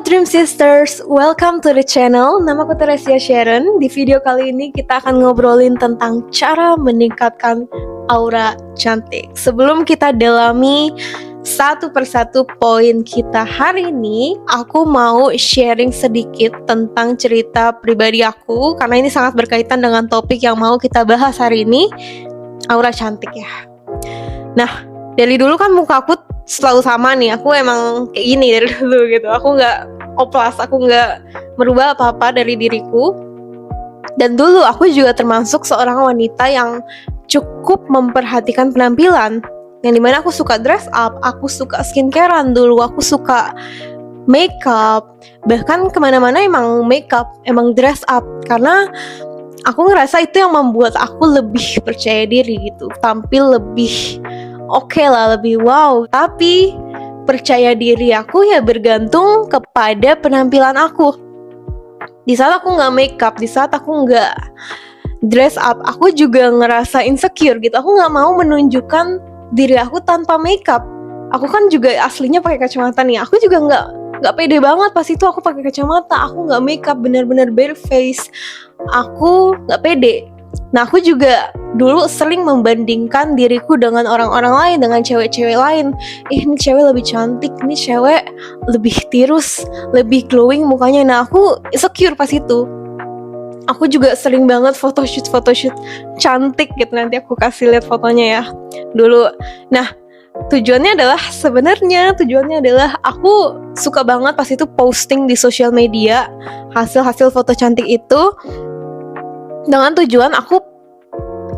Dream Sisters, welcome to the channel. Namaku Teresia Sharon. Di video kali ini kita akan ngobrolin tentang cara meningkatkan aura cantik. Sebelum kita dalami satu persatu poin kita hari ini, aku mau sharing sedikit tentang cerita pribadi aku, karena ini sangat berkaitan dengan topik yang mau kita bahas hari ini, aura cantik ya. Nah, dari dulu kan muka aku selalu sama nih, aku emang kayak gini dari dulu gitu. Aku nggak oplas, aku nggak merubah apa-apa dari diriku. Dan dulu aku juga termasuk seorang wanita yang cukup memperhatikan penampilan, yang dimana aku suka dress up, aku suka skincarean dulu, aku suka makeup, bahkan kemana-mana emang makeup, emang dress up, karena aku ngerasa itu yang membuat aku lebih percaya diri gitu, tampil lebih oke lah, lebih wow. Tapi percaya diri aku ya bergantung kepada penampilan aku. Di saat aku nggak makeup, di saat aku nggak dress up, aku juga ngerasa insecure gitu. Aku nggak mau menunjukkan diri aku tanpa makeup. Aku kan juga aslinya pakai kacamata nih. Aku juga nggak pede banget pas itu aku pakai kacamata. Aku nggak makeup, benar-benar bare face. Aku nggak pede. Nah, aku juga dulu sering membandingkan diriku dengan orang-orang lain, dengan cewek-cewek lain. Ini cewek lebih cantik, ini cewek lebih tirus, lebih glowing mukanya. Nah, aku insecure pas itu. Aku juga sering banget photoshoot cantik gitu. Nanti aku kasih lihat fotonya ya dulu. Nah, tujuannya adalah aku suka banget pas itu posting di sosial media hasil-hasil foto cantik itu, dengan tujuan aku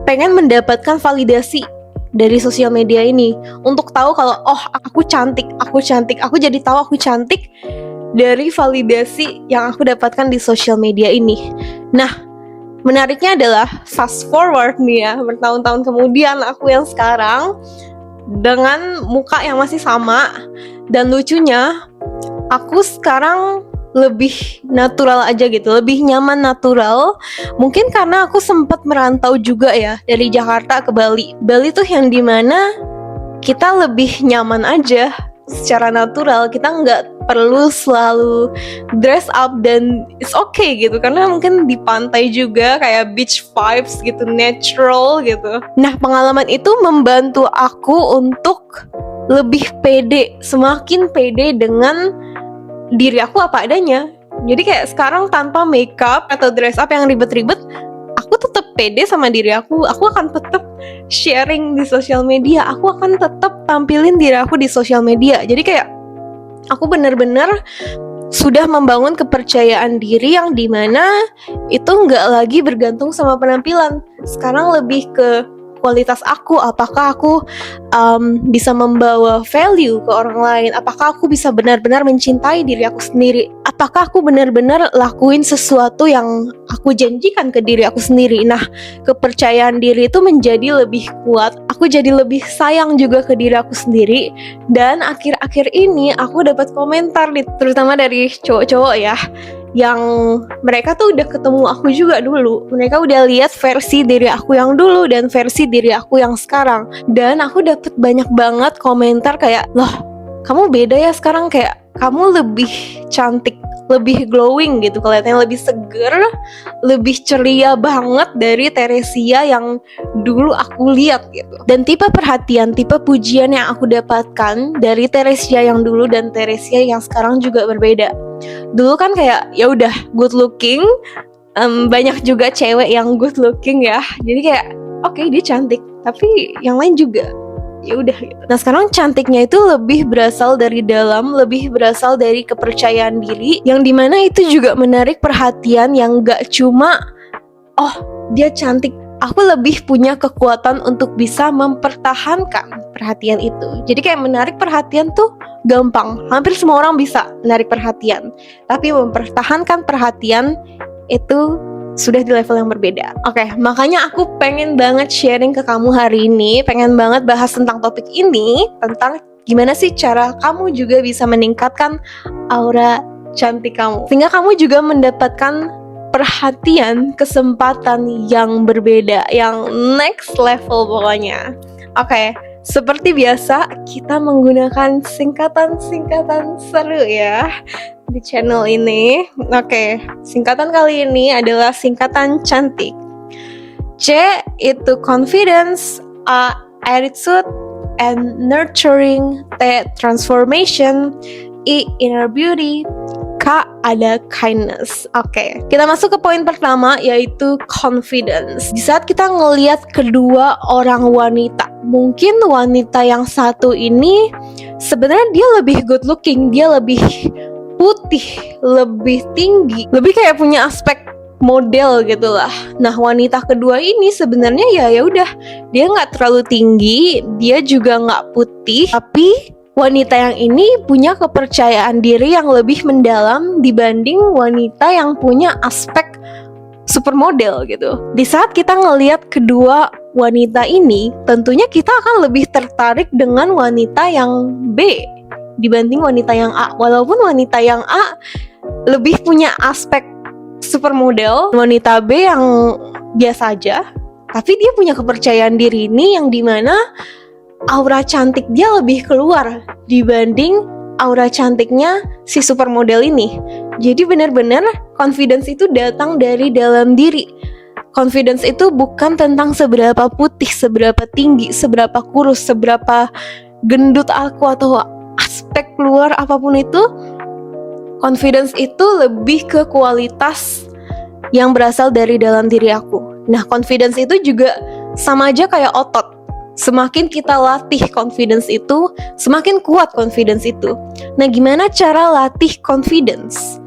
pengen mendapatkan validasi dari sosial media ini untuk tahu kalau aku cantik. Aku jadi tahu aku cantik dari validasi yang aku dapatkan di sosial media ini. Nah, menariknya adalah fast forward nih ya, bertahun-tahun kemudian aku yang sekarang dengan muka yang masih sama, dan lucunya aku sekarang lebih natural aja gitu, lebih nyaman natural. Mungkin karena aku sempat merantau juga ya dari Jakarta ke Bali. Bali tuh yang dimana kita lebih nyaman aja secara natural, kita nggak perlu selalu dress up dan it's okay gitu, karena mungkin di pantai juga kayak beach vibes gitu, natural gitu. Nah, pengalaman itu membantu aku untuk lebih pede, semakin pede dengan diri aku apa adanya. Jadi kayak sekarang tanpa makeup atau dress up yang ribet-ribet, aku tetap pede sama diri aku. Aku akan tetap sharing di sosial media, aku akan tetap tampilin diri aku di sosial media. Jadi kayak aku benar-benar sudah membangun kepercayaan diri yang dimana itu nggak lagi bergantung sama penampilan. Sekarang lebih ke kualitas aku, apakah aku bisa membawa value ke orang lain, apakah aku bisa benar-benar mencintai diri aku sendiri, apakah aku benar-benar lakuin sesuatu yang aku janjikan ke diri aku sendiri. Nah, kepercayaan diri itu menjadi lebih kuat, aku jadi lebih sayang juga ke diri aku sendiri. Dan akhir-akhir ini aku dapat komentar terutama dari cowok-cowok ya, yang mereka tuh udah ketemu aku juga dulu. Mereka udah lihat versi diri aku yang dulu dan versi diri aku yang sekarang. Dan aku dapet banyak banget komentar kayak, loh, kamu beda ya sekarang, kayak kamu lebih cantik, lebih glowing gitu, kelihatannya lebih seger, lebih ceria banget dari Teresia yang dulu aku lihat gitu. Dan tipe perhatian, tipe pujian yang aku dapatkan dari Teresia yang dulu dan Teresia yang sekarang juga berbeda. Dulu kan kayak ya udah good looking, banyak juga cewek yang good looking ya, jadi kayak oke, dia cantik, tapi yang lain juga ya udah gitu. Nah, sekarang cantiknya itu lebih berasal dari dalam, lebih berasal dari kepercayaan diri, yang dimana itu juga menarik perhatian yang gak cuma dia cantik. Aku lebih punya kekuatan untuk bisa mempertahankan perhatian itu. Jadi kayak menarik perhatian tuh gampang, hampir semua orang bisa menarik perhatian, tapi mempertahankan perhatian itu sudah di level yang berbeda. Oke, makanya aku pengen banget sharing ke kamu hari ini, pengen banget bahas tentang topik ini, tentang gimana sih cara kamu juga bisa meningkatkan aura cantik kamu, sehingga kamu juga mendapatkan perhatian, kesempatan yang berbeda, yang next level pokoknya. Oke, seperti biasa kita menggunakan singkatan seru ya. di channel ini. Oke, singkatan kali ini adalah singkatan cantik. C itu confidence, A attitude and nurturing, T transformation, I inner beauty, K ada kindness. Oke, kita masuk ke poin pertama, yaitu confidence. Di saat kita ngelihat kedua orang wanita, mungkin wanita yang satu ini sebenarnya dia lebih good looking, dia lebih putih, lebih tinggi, lebih kayak punya aspek model gitulah. Nah, wanita kedua ini sebenarnya ya udah, dia nggak terlalu tinggi, dia juga nggak putih, tapi wanita yang ini punya kepercayaan diri yang lebih mendalam dibanding wanita yang punya aspek supermodel gitu. Di saat kita ngelihat kedua wanita ini, tentunya kita akan lebih tertarik dengan wanita yang B dibanding wanita yang A. Walaupun wanita yang A lebih punya aspek supermodel, wanita B yang biasa aja, tapi dia punya kepercayaan diri ini yang dimana aura cantik dia lebih keluar dibanding aura cantiknya si supermodel ini. Jadi benar-benar confidence itu datang dari dalam diri. Confidence itu bukan tentang seberapa putih, seberapa tinggi, seberapa kurus, seberapa gendut aku atau aspek luar apapun itu. Confidence itu lebih ke kualitas yang berasal dari dalam diri aku. Nah, confidence itu juga sama aja kayak otot. Semakin kita latih confidence itu, semakin kuat confidence itu. Nah, gimana cara latih confidence?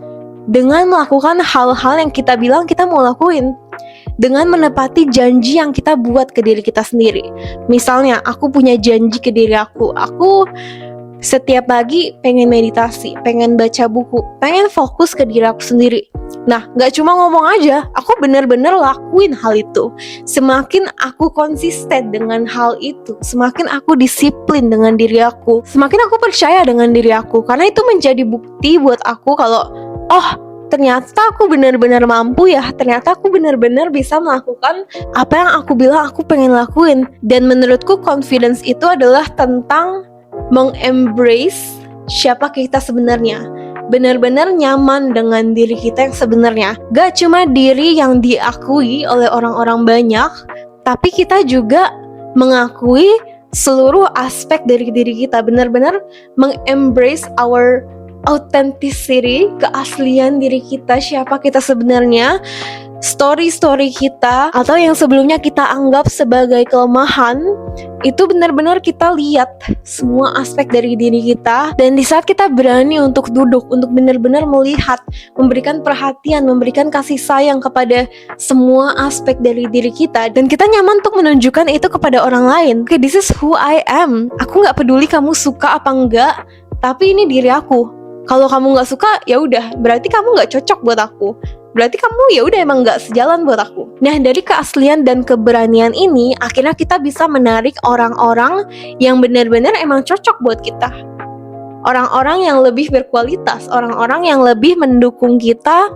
Dengan melakukan hal-hal yang kita bilang kita mau lakuin. Dengan menepati janji yang kita buat ke diri kita sendiri. Misalnya, aku punya janji ke diri aku setiap pagi pengen meditasi, pengen baca buku, pengen fokus ke diri aku sendiri. Nah, gak cuma ngomong aja, aku bener-bener lakuin hal itu. Semakin aku konsisten dengan hal itu, semakin aku disiplin dengan diri aku, semakin aku percaya dengan diri aku. Karena itu menjadi bukti buat aku kalau, oh, ternyata aku benar-benar mampu ya. Ternyata aku benar-benar bisa melakukan apa yang aku bilang aku pengen lakuin. Dan menurutku confidence itu adalah tentang mengembrace siapa kita sebenarnya. Benar-benar nyaman dengan diri kita yang sebenarnya. Gak cuma diri yang diakui oleh orang-orang banyak, tapi kita juga mengakui seluruh aspek dari diri kita. Benar-benar mengembrace our authenticity, keaslian diri kita, siapa kita sebenarnya. Story-story kita atau yang sebelumnya kita anggap sebagai kelemahan, itu benar-benar kita lihat semua aspek dari diri kita. Dan di saat kita berani untuk duduk, untuk benar-benar melihat, memberikan perhatian, memberikan kasih sayang kepada semua aspek dari diri kita, dan kita nyaman untuk menunjukkan itu kepada orang lain. Okay, this is who I am. Aku gak peduli kamu suka apa enggak, tapi ini diri aku. Kalau kamu gak suka, ya udah, berarti kamu gak cocok buat aku. Berarti kamu ya udah emang gak sejalan buat aku. Nah, dari keaslian dan keberanian ini, akhirnya kita bisa menarik orang-orang yang benar-benar emang cocok buat kita. Orang-orang yang lebih berkualitas, orang-orang yang lebih mendukung kita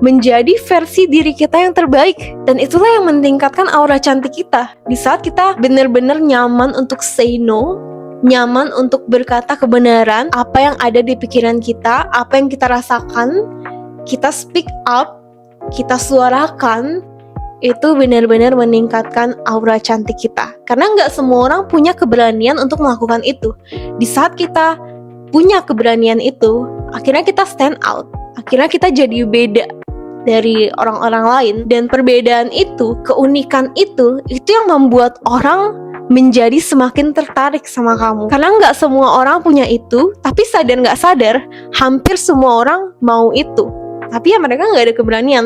menjadi versi diri kita yang terbaik. Dan itulah yang meningkatkan aura cantik kita. Di saat kita benar-benar nyaman untuk say no, nyaman untuk berkata kebenaran, apa yang ada di pikiran kita, apa yang kita rasakan, kita speak up, kita suarakan, itu benar-benar meningkatkan aura cantik kita. Karena nggak semua orang punya keberanian untuk melakukan itu. Di saat kita punya keberanian itu, akhirnya kita stand out. Akhirnya kita jadi beda dari orang-orang lain. Dan perbedaan itu, keunikan itu yang membuat orang menjadi semakin tertarik sama kamu. Karena nggak semua orang punya itu, tapi sadar nggak sadar, hampir semua orang mau itu. Tapi ya mereka gak ada keberanian.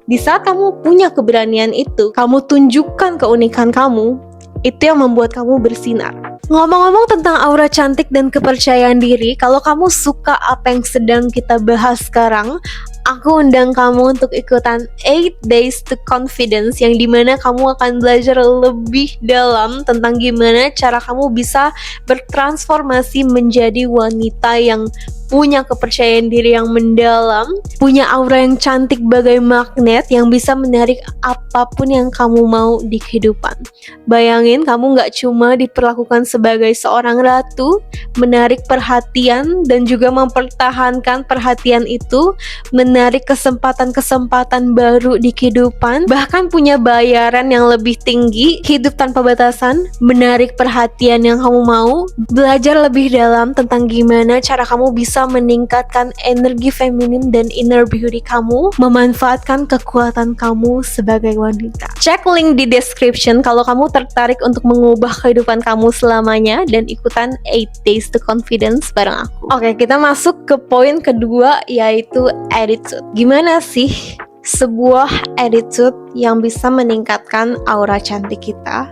Di saat kamu punya keberanian itu, kamu tunjukkan keunikan kamu, itu yang membuat kamu bersinar. Ngomong-ngomong tentang aura cantik dan kepercayaan diri, kalau kamu suka apa yang sedang kita bahas sekarang, aku undang kamu untuk ikutan 8 Days to Confidence, yang dimana kamu akan belajar lebih dalam tentang gimana cara kamu bisa bertransformasi menjadi wanita yang punya kepercayaan diri yang mendalam, punya aura yang cantik bagai magnet yang bisa menarik apapun yang kamu mau di kehidupan. Bayangin kamu gak cuma diperlakukan sebagai seorang ratu, menarik perhatian dan juga mempertahankan perhatian itu, menarik kesempatan-kesempatan baru di kehidupan, bahkan punya bayaran yang lebih tinggi, hidup tanpa batasan, menarik perhatian yang kamu mau, belajar lebih dalam tentang gimana cara kamu bisa meningkatkan energi feminim dan inner beauty kamu, memanfaatkan kekuatan kamu sebagai wanita. Cek link di description kalau kamu tertarik untuk mengubah kehidupan kamu selamanya dan ikutan 8 Days to Confidence bareng aku. Oke, kita masuk ke poin kedua, yaitu attitude. Gimana sih sebuah attitude yang bisa meningkatkan aura cantik kita?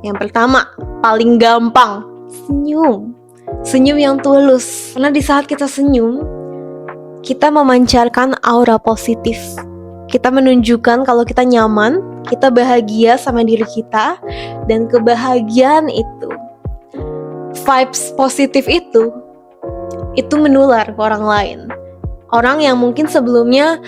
Yang pertama, paling gampang, senyum. Senyum yang tulus. Karena di saat kita senyum, kita memancarkan aura positif. Kita menunjukkan kalau kita nyaman, kita bahagia sama diri kita, dan kebahagiaan itu, vibes positif itu menular ke orang lain. Orang yang mungkin sebelumnya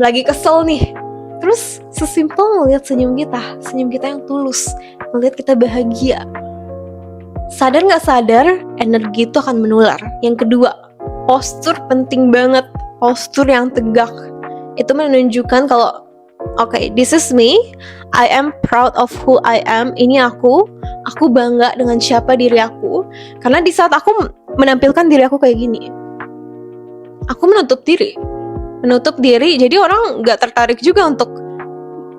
lagi kesel nih, terus sesimpel ngeliat senyum kita yang tulus, ngeliat kita bahagia. Sadar gak sadar, energi itu akan menular. Yang kedua, postur penting banget. Postur yang tegak. Itu menunjukkan kalau okay, this is me, I am proud of who I am. Ini aku bangga dengan siapa diri aku. Karena di saat aku menampilkan diri aku kayak gini, aku menutup diri, jadi orang gak tertarik juga untuk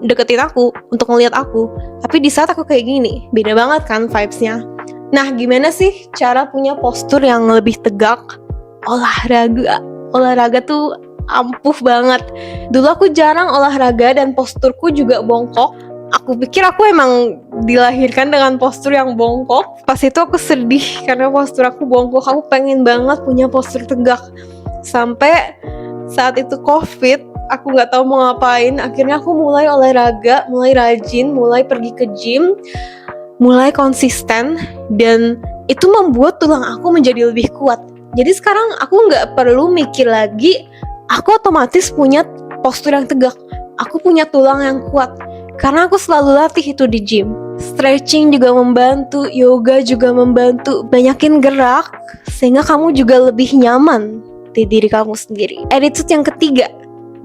deketin aku, untuk ngeliat aku. Tapi di saat aku kayak gini, beda banget kan vibes-nya. Nah, gimana sih cara punya postur yang lebih tegak? Olahraga tuh ampuh banget. Dulu aku jarang olahraga dan posturku juga bongkok. Aku pikir aku emang dilahirkan dengan postur yang bongkok. Pas itu aku sedih karena postur aku bongkok. Aku pengen banget punya postur tegak. Sampai saat itu COVID, aku gak tahu mau ngapain. Akhirnya aku mulai olahraga, mulai rajin, mulai pergi ke gym, mulai konsisten, dan itu membuat tulang aku menjadi lebih kuat. Jadi sekarang aku gak perlu mikir lagi, aku otomatis punya postur yang tegak. Aku punya tulang yang kuat karena aku selalu latih itu di gym. Stretching juga membantu, yoga juga membantu. Banyakin gerak sehingga kamu juga lebih nyaman di diri kamu sendiri. Attitude yang ketiga,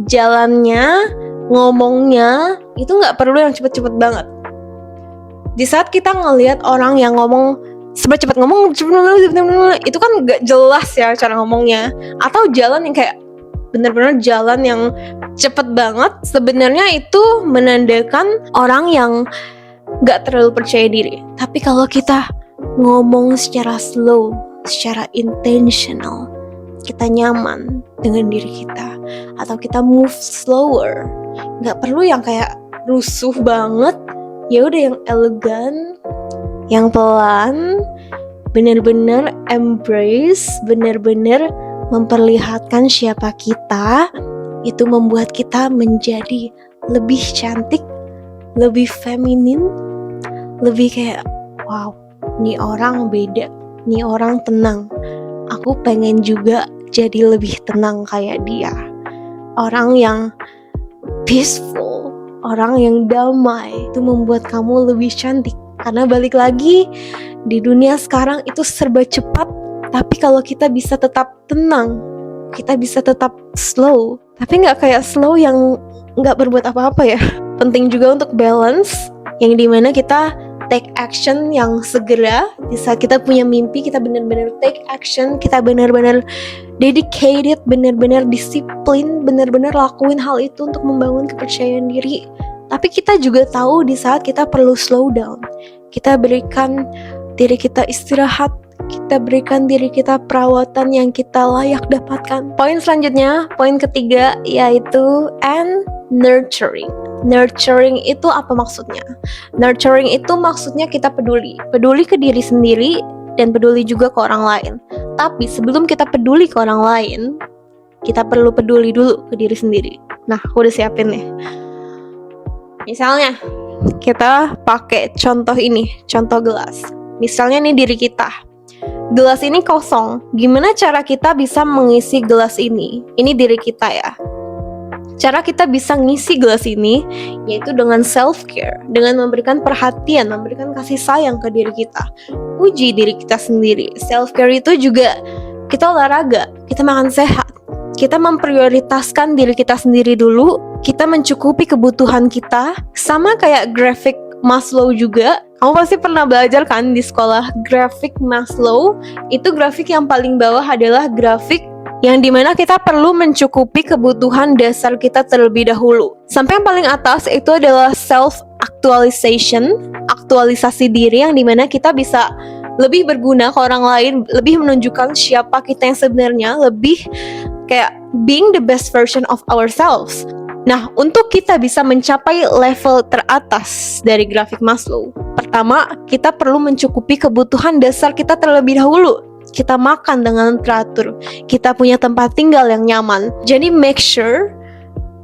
jalannya, ngomongnya itu gak perlu yang cepet-cepet banget. Di saat kita ngelihat orang yang ngomong cepet ngomong, itu kan gak jelas ya cara ngomongnya. Atau jalan yang kayak bener-bener jalan yang cepet banget, sebenarnya itu menandakan orang yang gak terlalu percaya diri. Tapi kalau kita ngomong secara slow, secara intentional, kita nyaman dengan diri kita, atau kita move slower, gak perlu yang kayak rusuh banget. Ya udah yang elegan, yang pelan, bener-bener embrace, bener-bener memperlihatkan siapa kita. Itu membuat kita menjadi lebih cantik, lebih feminin, lebih kayak wow, nih orang beda, nih orang tenang. Aku pengen juga jadi lebih tenang kayak dia. Orang yang peaceful, orang yang damai, itu membuat kamu lebih cantik. Karena balik lagi, di dunia sekarang itu serba cepat. Tapi kalau kita bisa tetap tenang, kita bisa tetap slow, tapi gak kayak slow yang gak berbuat apa-apa ya. Penting juga untuk balance, yang dimana kita take action yang segera. Di saat kita punya mimpi, kita benar-benar take action, kita benar-benar dedicated, benar-benar disiplin, benar-benar lakuin hal itu untuk membangun kepercayaan diri. Tapi kita juga tahu di saat kita perlu slow down. Kita berikan diri kita istirahat, kita berikan diri kita perawatan yang kita layak dapatkan. Poin selanjutnya, poin ketiga, yaitu nurturing. Nurturing itu apa maksudnya? Nurturing itu maksudnya kita peduli ke diri sendiri dan peduli juga ke orang lain. Tapi sebelum kita peduli ke orang lain, kita perlu peduli dulu ke diri sendiri. Nah, aku udah siapin nih. Misalnya, kita pakai contoh ini, contoh gelas. Misalnya nih diri kita. Gelas ini kosong. Gimana cara kita bisa mengisi gelas ini? Ini diri kita ya. Cara kita bisa ngisi gelas ini yaitu dengan self-care, dengan memberikan perhatian, memberikan kasih sayang ke diri kita. Puji diri kita sendiri. Self-care itu juga kita olahraga, kita makan sehat, kita memprioritaskan diri kita sendiri dulu, kita mencukupi kebutuhan kita, sama kayak grafik Maslow juga. Kamu pasti pernah belajar kan di sekolah grafik Maslow. Itu grafik yang paling bawah adalah grafik yang dimana kita perlu mencukupi kebutuhan dasar kita terlebih dahulu. Sampai yang paling atas itu adalah self-actualization, aktualisasi diri yang dimana kita bisa lebih berguna ke orang lain, lebih menunjukkan siapa kita yang sebenarnya, lebih kayak being the best version of ourselves. Nah, untuk kita bisa mencapai level teratas dari grafik Maslow, pertama, kita perlu mencukupi kebutuhan dasar kita terlebih dahulu. Kita makan dengan teratur, kita punya tempat tinggal yang nyaman. Jadi make sure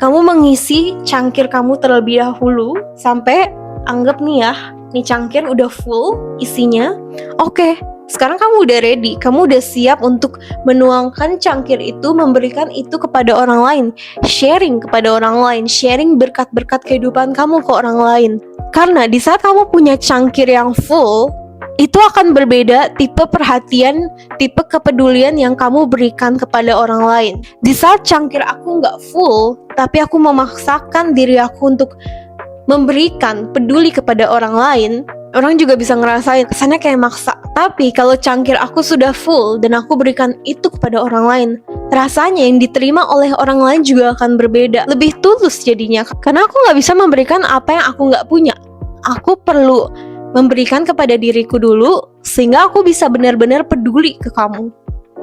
kamu mengisi cangkir kamu terlebih dahulu sampai anggap nih ya, nih cangkir udah full isinya. Oke, sekarang kamu udah ready, kamu udah siap untuk menuangkan cangkir itu, memberikan itu kepada orang lain, sharing kepada orang lain, sharing berkat-berkat kehidupan kamu ke orang lain. Karena di saat kamu punya cangkir yang full, itu akan berbeda tipe perhatian, tipe kepedulian yang kamu berikan kepada orang lain. Di saat cangkir aku nggak full, tapi aku memaksakan diri aku untuk memberikan peduli kepada orang lain, orang juga bisa ngerasain kesannya kayak maksa. Tapi kalau cangkir aku sudah full dan aku berikan itu kepada orang lain, rasanya yang diterima oleh orang lain juga akan berbeda, lebih tulus jadinya. Karena aku nggak bisa memberikan apa yang aku nggak punya. Aku perlu memberikan kepada diriku dulu, sehingga aku bisa benar-benar peduli ke kamu.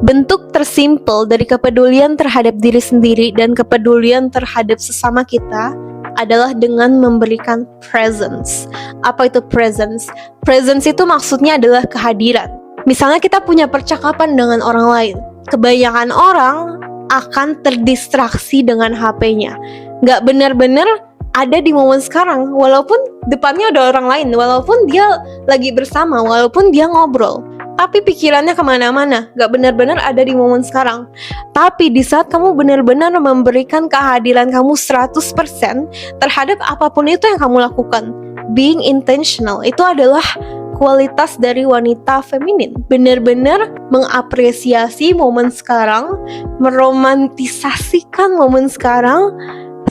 Bentuk tersimpel dari kepedulian terhadap diri sendiri dan kepedulian terhadap sesama kita adalah dengan memberikan presence. Apa itu presence? Presence itu maksudnya adalah kehadiran. Misalnya kita punya percakapan dengan orang lain. Kebanyakan orang akan terdistraksi dengan HP-nya. Nggak benar-benar ada di momen sekarang, walaupun depannya ada orang lain, walaupun dia lagi bersama, walaupun dia ngobrol, tapi pikirannya kemana-mana, gak benar-benar ada di momen sekarang. Tapi di saat kamu benar-benar memberikan kehadiran kamu 100% terhadap apapun itu yang kamu lakukan, being intentional, itu adalah kualitas dari wanita feminin. Benar-benar mengapresiasi momen sekarang, meromantisasikan momen sekarang,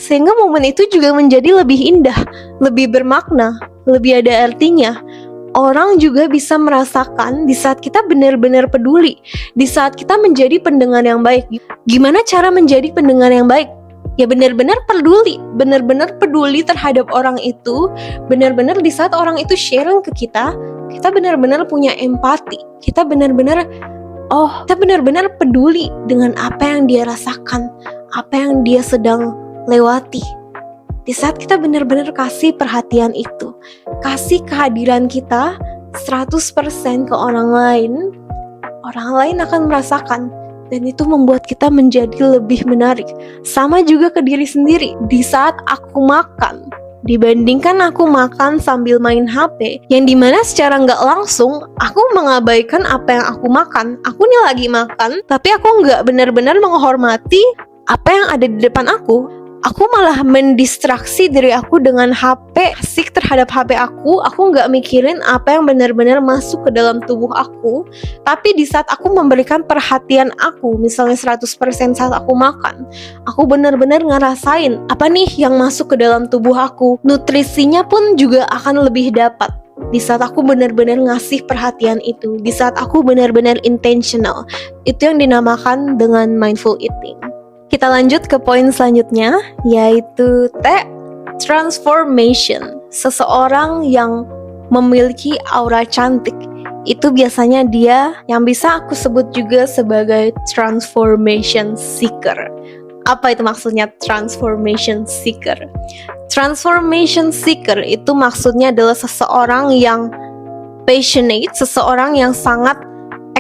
sehingga momen itu juga menjadi lebih indah, lebih bermakna, lebih ada artinya. Orang juga bisa merasakan di saat kita benar-benar peduli, di saat kita menjadi pendengar yang baik. Gimana cara menjadi pendengar yang baik? Ya benar-benar peduli terhadap orang itu, benar-benar di saat orang itu sharing ke kita benar-benar punya empati, kita benar-benar peduli dengan apa yang dia rasakan, apa yang dia sedang lewati. Di saat kita benar-benar kasih perhatian itu, kasih kehadiran kita 100% ke orang lain akan merasakan, dan itu membuat kita menjadi lebih menarik. Sama juga ke diri sendiri. Di saat aku makan, dibandingkan aku makan sambil main HP, yang dimana secara nggak langsung aku mengabaikan apa yang aku makan. Aku nih lagi makan, tapi aku nggak benar-benar menghormati apa yang ada di depan aku. Aku malah mendistraksi diri aku dengan HP, asik terhadap HP aku nggak mikirin apa yang benar-benar masuk ke dalam tubuh aku. Tapi di saat aku memberikan perhatian aku, misalnya 100% saat aku makan, aku benar-benar ngerasain apa nih yang masuk ke dalam tubuh aku. Nutrisinya pun juga akan lebih dapat. Di saat aku benar-benar ngasih perhatian itu, di saat aku benar-benar intentional. Itu yang dinamakan dengan mindful eating. Kita lanjut ke poin selanjutnya, yaitu transformation. Seseorang yang memiliki aura cantik, itu biasanya dia yang bisa aku sebut juga sebagai transformation seeker. Apa itu maksudnya transformation seeker? Transformation seeker itu maksudnya adalah seseorang yang passionate, seseorang yang sangat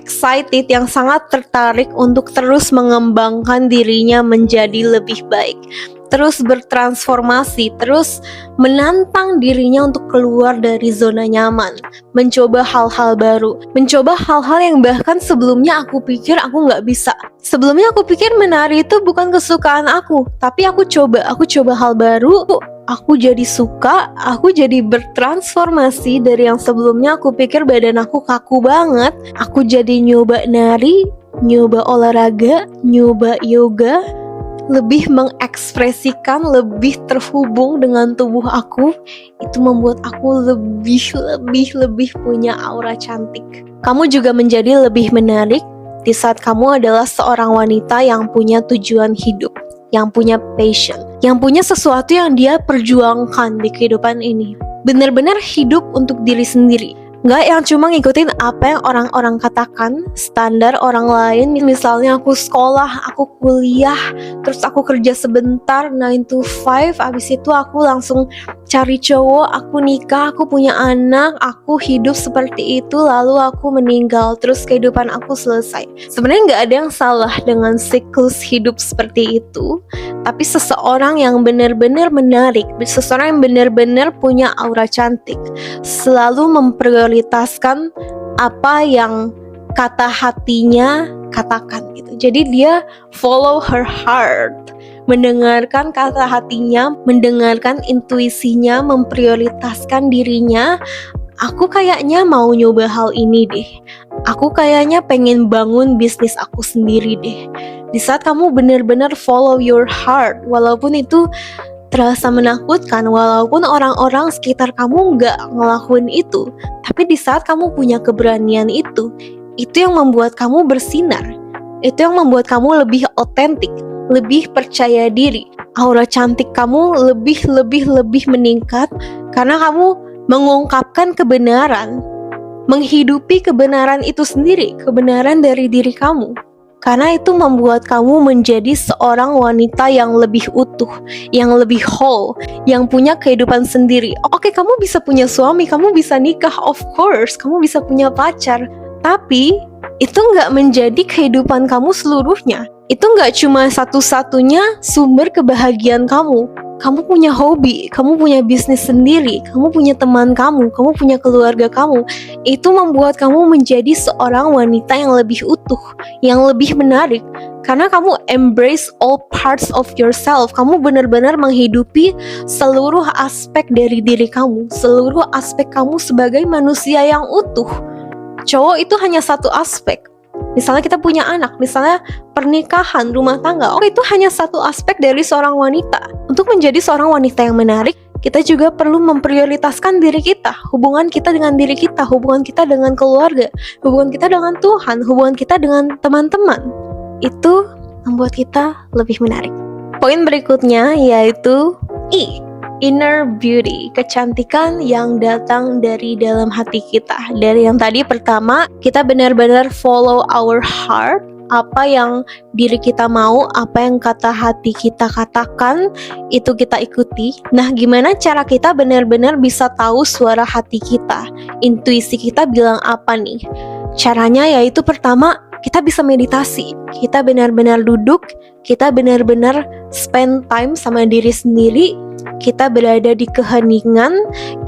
excited, yang sangat tertarik untuk terus mengembangkan dirinya menjadi lebih baik, terus bertransformasi, terus menantang dirinya untuk keluar dari zona nyaman, mencoba hal-hal baru, mencoba hal-hal yang bahkan sebelumnya aku pikir aku nggak bisa. Sebelumnya aku pikir menari itu bukan kesukaan aku, tapi aku coba hal baru, aku jadi suka, aku jadi bertransformasi dari yang sebelumnya aku pikir badan aku kaku banget, aku jadi nyoba nari, nyoba olahraga, nyoba yoga, lebih mengekspresikan, lebih terhubung dengan tubuh aku. Itu membuat aku lebih punya aura cantik. Kamu juga menjadi lebih menarik di saat kamu adalah seorang wanita yang punya tujuan hidup, yang punya passion, yang punya sesuatu yang dia perjuangkan di kehidupan ini. Benar-benar hidup untuk diri sendiri, nggak yang cuma ngikutin apa yang orang-orang katakan, standar orang lain. Misalnya aku sekolah, aku kuliah, terus aku kerja sebentar 9 to 5, abis itu aku langsung cari cowok, aku nikah, aku punya anak, aku hidup seperti itu, lalu aku meninggal, terus kehidupan aku selesai. Sebenarnya nggak ada yang salah dengan siklus hidup seperti itu, tapi seseorang yang benar-benar menarik, seseorang yang benar-benar punya aura cantik, selalu memprioritaskan apa yang kata hatinya katakan gitu. Jadi dia follow her heart, mendengarkan kata hatinya, mendengarkan intuisinya, memprioritaskan dirinya. Aku kayaknya mau nyoba hal ini deh. Aku kayaknya pengen bangun bisnis aku sendiri deh. Di saat kamu benar-benar follow your heart, walaupun itu terasa menakutkan, walaupun orang-orang sekitar kamu nggak ngelakuin itu, tapi di saat kamu punya keberanian itu yang membuat kamu bersinar, itu yang membuat kamu lebih otentik, lebih percaya diri. Aura cantik kamu lebih meningkat karena kamu mengungkapkan kebenaran, menghidupi kebenaran itu sendiri, kebenaran dari diri kamu. Karena itu membuat kamu menjadi seorang wanita yang lebih utuh, yang lebih whole, yang punya kehidupan sendiri. Oke, kamu bisa punya suami, kamu bisa nikah, of course, kamu bisa punya pacar. Tapi itu nggak menjadi kehidupan kamu seluruhnya. Itu nggak cuma satu-satunya sumber kebahagiaan kamu. Kamu punya hobi, kamu punya bisnis sendiri, kamu punya teman kamu punya keluarga kamu. Itu membuat kamu menjadi seorang wanita yang lebih utuh, yang lebih menarik. Karena kamu embrace all parts of yourself. Kamu benar-benar menghidupi seluruh aspek dari diri kamu, seluruh aspek kamu sebagai manusia yang utuh. Cowok itu hanya satu aspek. Misalnya kita punya anak, misalnya pernikahan, rumah tangga, itu hanya satu aspek dari seorang wanita. Untuk menjadi seorang wanita yang menarik, kita juga perlu memprioritaskan diri kita, hubungan kita dengan diri kita, hubungan kita dengan keluarga, hubungan kita dengan Tuhan, hubungan kita dengan teman-teman. Itu membuat kita lebih menarik. Poin berikutnya yaitu I, inner beauty, kecantikan yang datang dari dalam hati kita. Dari yang tadi pertama, kita benar-benar follow our heart, apa yang diri kita mau, apa yang kata hati kita katakan, itu kita ikuti. Nah, gimana cara kita benar-benar bisa tahu suara hati kita, intuisi kita bilang apa nih? Caranya yaitu pertama, kita bisa meditasi. Kita benar-benar duduk, kita benar-benar spend time sama diri sendiri. Kita berada di keheningan,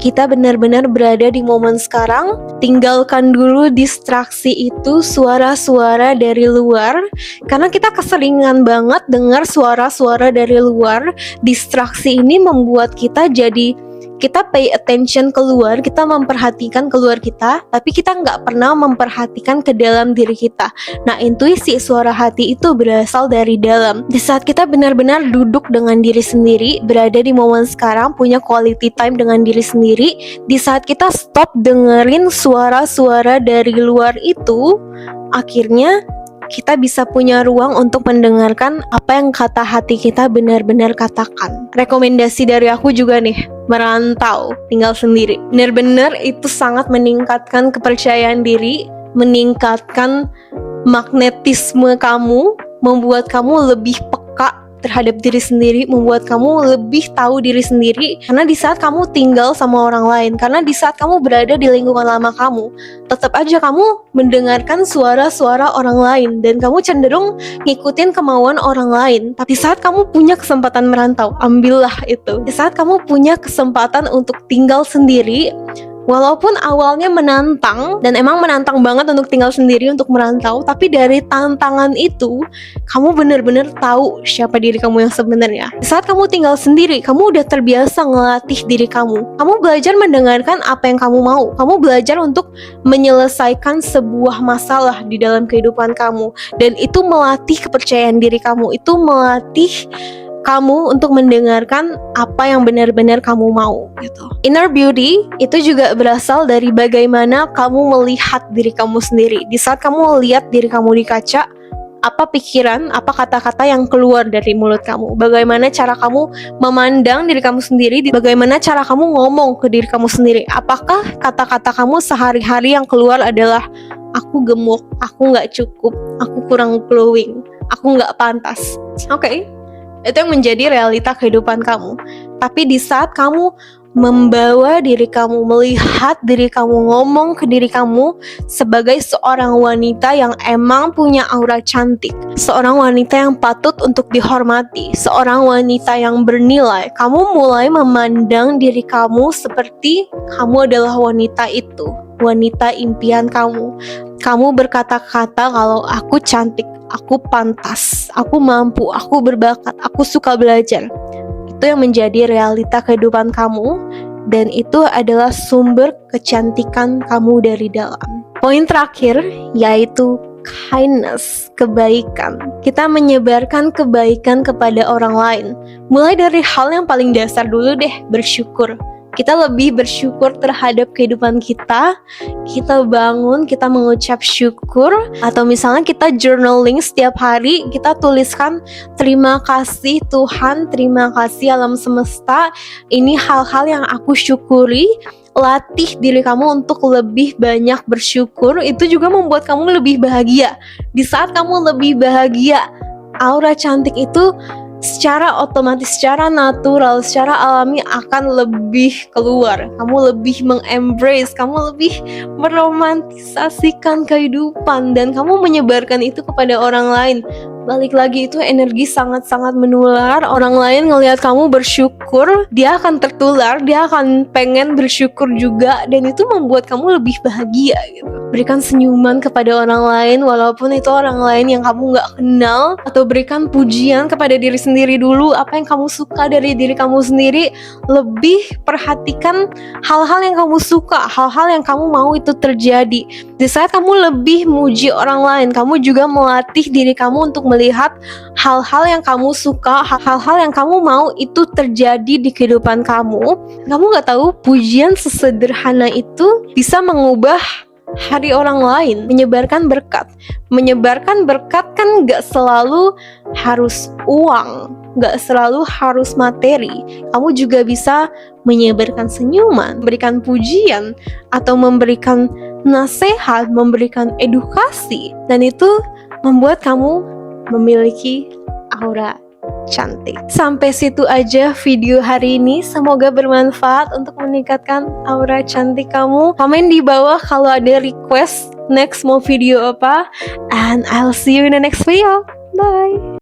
kita benar-benar berada di momen sekarang. Tinggalkan dulu distraksi itu, suara-suara dari luar. Karena kita keseringan banget dengar suara-suara dari luar. Distraksi ini membuat kita pay attention keluar, kita memperhatikan keluar kita, tapi kita nggak pernah memperhatikan ke dalam diri kita. Nah, intuisi suara hati itu berasal dari dalam. Di saat kita benar-benar duduk dengan diri sendiri, berada di momen sekarang, punya quality time dengan diri sendiri, di saat kita stop dengerin suara-suara dari luar itu, akhirnya kita bisa punya ruang untuk mendengarkan apa yang kata hati kita benar-benar katakan. Rekomendasi dari aku juga nih, merantau, tinggal sendiri. Benar-benar itu sangat meningkatkan kepercayaan diri, meningkatkan magnetisme kamu, membuat kamu lebih peka terhadap diri sendiri, membuat kamu lebih tahu diri sendiri. Karena di saat kamu tinggal sama orang lain, karena di saat kamu berada di lingkungan lama kamu, tetap aja kamu mendengarkan suara-suara orang lain dan kamu cenderung ngikutin kemauan orang lain. Tapi saat kamu punya kesempatan merantau, ambillah itu. Di saat kamu punya kesempatan untuk tinggal sendiri, walaupun awalnya menantang, dan emang menantang banget untuk tinggal sendiri, untuk merantau, tapi dari tantangan itu, kamu bener-bener tahu siapa diri kamu yang sebenarnya. Di saat kamu tinggal sendiri, kamu udah terbiasa ngelatih diri kamu. Kamu belajar mendengarkan apa yang kamu mau. Kamu belajar untuk menyelesaikan sebuah masalah di dalam kehidupan kamu. Dan itu melatih kepercayaan diri kamu. Itu melatih kamu untuk mendengarkan apa yang benar-benar kamu mau gitu. Inner beauty itu juga berasal dari bagaimana kamu melihat diri kamu sendiri. Di saat kamu lihat diri kamu di kaca, apa pikiran, apa kata-kata yang keluar dari mulut kamu? Bagaimana cara kamu memandang diri kamu sendiri? Bagaimana cara kamu ngomong ke diri kamu sendiri? Apakah kata-kata kamu sehari-hari yang keluar adalah aku gemuk, aku nggak cukup, aku kurang glowing, aku nggak pantas? Oke. Itu yang menjadi realita kehidupan kamu. Tapi di saat kamu membawa diri kamu, melihat diri kamu, ngomong ke diri kamu sebagai seorang wanita yang emang punya aura cantik, seorang wanita yang patut untuk dihormati, seorang wanita yang bernilai, kamu mulai memandang diri kamu seperti kamu adalah wanita itu, wanita impian kamu. Kamu berkata-kata kalau aku cantik, aku pantas, aku mampu, aku berbakat, aku suka belajar. Itu yang menjadi realita kehidupan kamu, dan itu adalah sumber kecantikan kamu dari dalam. Poin terakhir yaitu kindness, kebaikan. Kita menyebarkan kebaikan kepada orang lain. Mulai dari hal yang paling dasar dulu deh, bersyukur. Kita lebih bersyukur terhadap kehidupan kita. Kita bangun, kita mengucap syukur. Atau misalnya kita journaling setiap hari, kita tuliskan terima kasih Tuhan, terima kasih alam semesta. Ini hal-hal yang aku syukuri. Latih diri kamu untuk lebih banyak bersyukur. Itu juga membuat kamu lebih bahagia. Di saat kamu lebih bahagia, aura cantik itu secara otomatis, secara natural, secara alami akan lebih keluar. Kamu lebih mengembrace, kamu lebih meromantisasikan kehidupan, dan kamu menyebarkan itu kepada orang lain. Balik lagi, itu energi sangat-sangat menular. Orang lain ngelihat kamu bersyukur, dia akan tertular, dia akan pengen bersyukur juga, dan itu membuat kamu lebih bahagia gitu. Berikan senyuman kepada orang lain, walaupun itu orang lain yang kamu gak kenal. Atau berikan pujian kepada diri sendiri dulu. Apa yang kamu suka dari diri kamu sendiri, lebih perhatikan hal-hal yang kamu suka, hal-hal yang kamu mau itu terjadi. Di saat kamu lebih muji orang lain, kamu juga melatih diri kamu untuk melihat hal-hal yang kamu suka, hal-hal yang kamu mau itu terjadi di kehidupan kamu. Kamu gak tahu pujian sesederhana itu bisa mengubah hari orang lain, menyebarkan berkat. Menyebarkan berkat kan gak selalu harus uang, gak selalu harus materi. Kamu juga bisa menyebarkan senyuman, memberikan pujian, atau memberikan nasihat, memberikan edukasi. Dan itu membuat kamu memiliki aura cantik. Sampai situ aja video hari ini. Semoga bermanfaat untuk meningkatkan aura cantik kamu. Komen di bawah kalau ada request next mau video apa. And I'll see you in the next video. Bye.